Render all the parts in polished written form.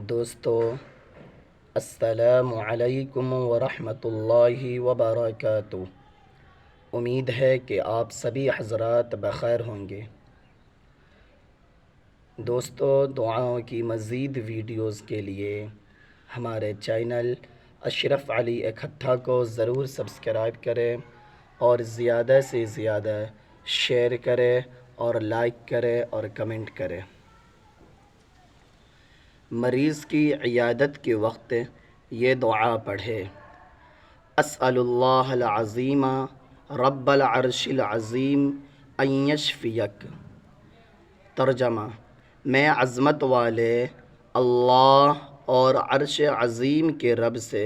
دوستو، السلام علیکم ورحمۃ اللہ وبرکاتہ۔ امید ہے کہ آپ سبھی حضرات بخیر ہوں گے۔ دوستو، دعاؤں کی مزید ویڈیوز کے لیے ہمارے چینل اشرف علی اکٹھا کو ضرور سبسکرائب کریں اور زیادہ سے زیادہ شیئر کریں اور لائک کریں اور کمنٹ کریں۔ مریض کی عیادت کے وقت یہ دعا پڑھے: اسأل اللہ العظیم رب العرش العظیم ان یشفیک۔ ترجمہ: میں عظمت والے اللہ اور عرش عظیم کے رب سے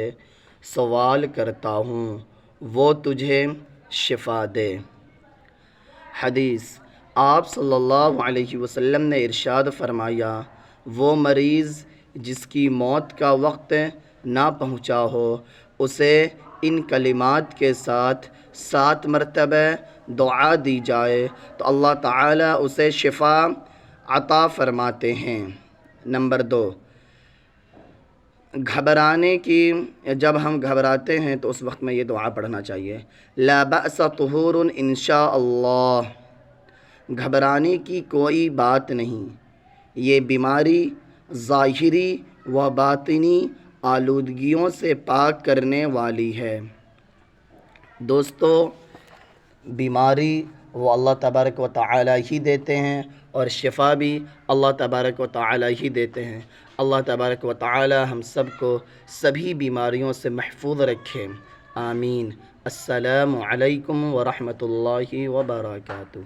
سوال کرتا ہوں وہ تجھے شفا دے۔ حدیث: آپ صلی اللہ علیہ وسلم نے ارشاد فرمایا، وہ مریض جس کی موت کا وقت نہ پہنچا ہو اسے ان کلمات کے ساتھ 7 مرتبہ دعا دی جائے تو اللہ تعالیٰ اسے شفا عطا فرماتے ہیں۔ نمبر 2، گھبرانے کی جب ہم گھبراتے ہیں تو اس وقت میں یہ دعا پڑھنا چاہیے: لا بأس طہور ان شاء اللہ۔ گھبرانے کی کوئی بات نہیں، یہ بیماری ظاہری و باطنی آلودگیوں سے پاک کرنے والی ہے۔ دوستو، بیماری وہ اللہ تبارک و تعالی ہی دیتے ہیں اور شفا بھی اللہ تبارک و تعالی ہی دیتے ہیں۔ اللہ تبارک و تعالی ہم سب کو سبھی بیماریوں سے محفوظ رکھے، آمین۔ السلام علیکم ورحمۃ اللہ وبرکاتہ۔